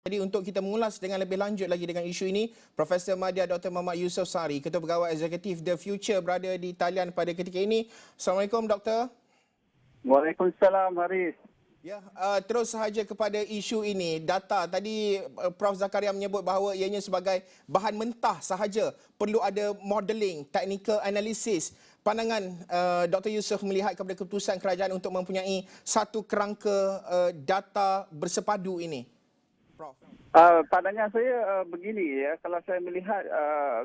Jadi untuk kita mengulas dengan lebih lanjut lagi dengan isu ini, Profesor Madya Dr. Muhammad Yusof Sari, Ketua Pegawai Eksekutif The Future berada di talian pada ketika ini. Assalamualaikum Doktor. Waalaikumsalam, Haris. Ya, terus sahaja kepada isu ini. Data tadi Prof Zakaria menyebut bahawa ianya sebagai bahan mentah sahaja. Perlu ada modelling, technical analysis. Pandangan Dr. Yusof melihat kepada keputusan kerajaan untuk mempunyai satu kerangka data bersepadu ini. Prof. Pandangan saya begini ya, kalau saya melihat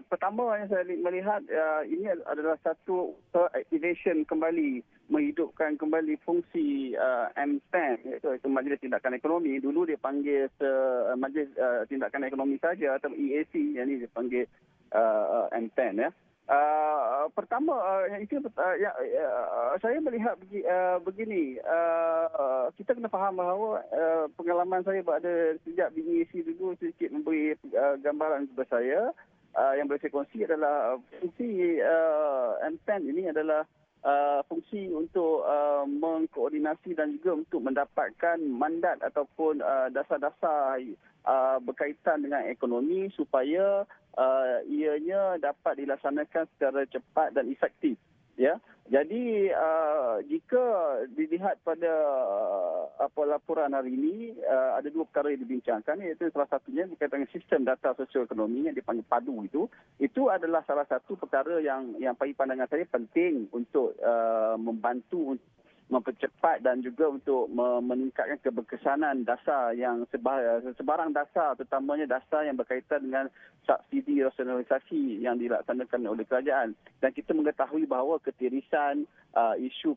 pertama yang saya melihat ini adalah satu activation kembali, menghidupkan kembali fungsi MTEN, iaitu Majlis Tindakan Ekonomi. Dulu dia panggil Majlis Tindakan Ekonomi saja atau EAC, yang ini dia panggil MTEN ya. Pertama saya melihat begini, kita kena faham bahawa pengalaman saya pada sejak BEAC dulu sedikit memberi gambaran kepada saya. Yang boleh saya kongsi adalah fungsi MTEN ini adalah fungsi untuk mengkoordinasi dan juga untuk mendapatkan mandat ataupun dasar-dasar berkaitan dengan ekonomi supaya ianya dapat dilaksanakan secara cepat dan efektif. Ya, jadi jika dilihat pada laporan hari ini, ada dua perkara yang dibincangkan, iaitu salah satunya berkaitan dengan sistem data sosioekonomi yang dipanggil PADU itu adalah salah satu perkara yang bagi pandangan saya penting untuk membantu mempercepat dan juga untuk meningkatkan keberkesanan dasar yang sebarang dasar, terutamanya dasar yang berkaitan dengan subsidi rasionalisasi yang dilaksanakan oleh kerajaan. Dan kita mengetahui bahawa ketirisan, isu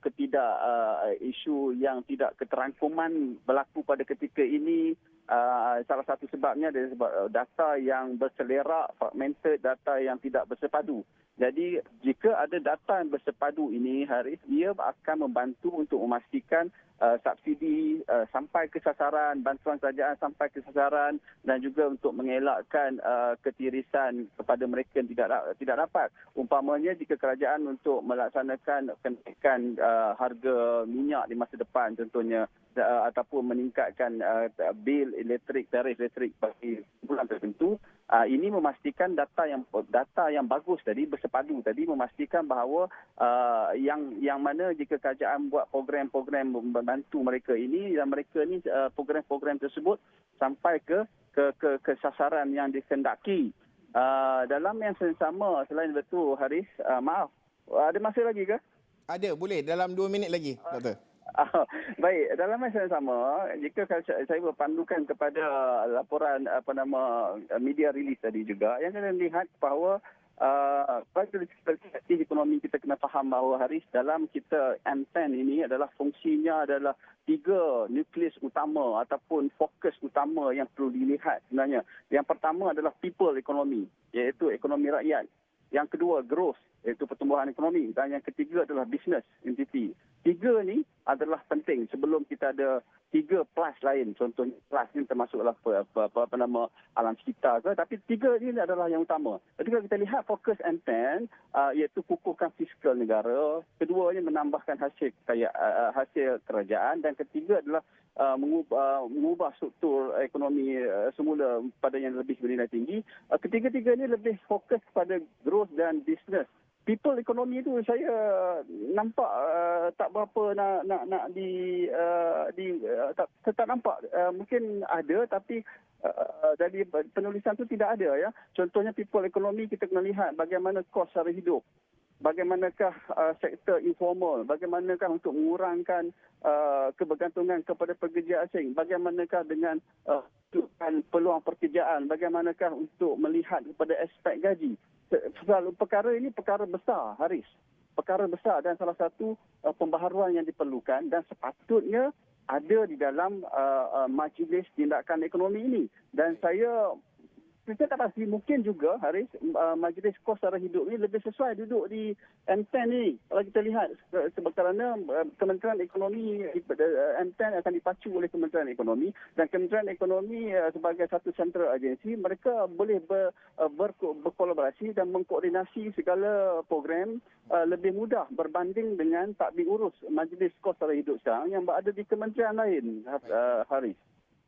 yang tidak keterangkuman berlaku pada ketika ini. Salah satu sebabnya adalah sebab data yang berselerak, fragmented, data yang tidak bersepadu. Jadi jika ada data yang bersepadu ini, Haris, ia akan membantu untuk memastikan subsidi sampai ke sasaran, bantuan kerajaan sampai ke sasaran, dan juga untuk mengelakkan ketirisan kepada mereka yang tidak dapat. Umpamanya jika kerajaan untuk melaksanakan kenaikan harga minyak di masa depan contohnya, ataupun meningkatkan bil elektrik, tarif elektrik bagi bulan tertentu, ini memastikan data yang bagus tadi, bersepadu tadi, memastikan bahawa yang mana jika kerajaan buat program-program membantu mereka ini, dan mereka ni program-program tersebut sampai ke sasaran yang dikehendaki. Dalam yang sama, selain itu, Haris, maaf, ada masa lagi ke? Ada, boleh. Dalam 2 minit lagi, Doktor. Baik, dalam masa yang sama, jika saya berpandukan kepada laporan media rilis tadi juga, yang kita lihat bahawa perspektif ekonomi kita kena faham bahawa, Haris, dalam kita MTEN ini adalah fungsinya adalah 3 nukleus utama ataupun fokus utama yang perlu dilihat sebenarnya. Yang pertama adalah people economy, iaitu ekonomi rakyat. Yang kedua, growth, iaitu pertumbuhan ekonomi. Dan yang ketiga adalah business entity. 3 ni adalah penting sebelum kita ada 3 plus lain. Contohnya plus ni termasuklah alam sekitar ke. Tapi 3 ni adalah yang utama. Jadi kalau kita lihat fokus MTEN, iaitu kukuhkan fiskal negara. Keduanya menambahkan hasil kerajaan. Dan ketiga adalah mengubah struktur ekonomi semula pada yang lebih bernilai tinggi. Ketiga-tiga ini lebih fokus kepada growth dan business. People ekonomi itu saya nampak tak berapa tak nampak. Mungkin ada, tapi dari penulisan itu tidak ada ya. Contohnya people ekonomi, kita kena lihat bagaimana kos sara hidup. Bagaimanakah sektor informal, bagaimanakah untuk mengurangkan kebergantungan kepada pekerja asing, bagaimanakah dengan peluang pekerjaan, bagaimanakah untuk melihat kepada aspek gaji. Perkara ini perkara besar, Haris. Perkara besar dan salah satu pembaharuan yang diperlukan dan sepatutnya ada di dalam Majlis Tindakan Ekonomi ini. Dan kita tak pasti, mungkin juga, Haris, Majlis Kos Sara Hidup ini lebih sesuai duduk di MTEN ini. Kalau kita lihat, kerana Kementerian Ekonomi, MTEN akan dipacu oleh Kementerian Ekonomi, dan Kementerian Ekonomi sebagai satu central agensi, mereka boleh berkolaborasi dan mengkoordinasi segala program lebih mudah berbanding dengan takbir urus Majlis Kos Sara Hidup sekarang yang berada di kementerian lain, Haris.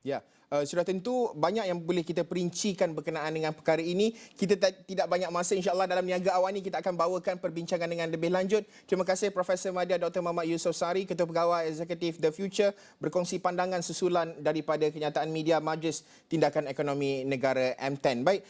Ya, sudah tentu banyak yang boleh kita perincikan berkenaan dengan perkara ini. Kita tidak banyak masa, insya-Allah dalam Niaga Awal ini kita akan bawakan perbincangan dengan lebih lanjut. Terima kasih Profesor Madya Dr. Muhammad Yusof Sari, Ketua Pegawai Eksekutif The Future, berkongsi pandangan susulan daripada kenyataan media Majlis Tindakan Ekonomi Negara M10. Baik.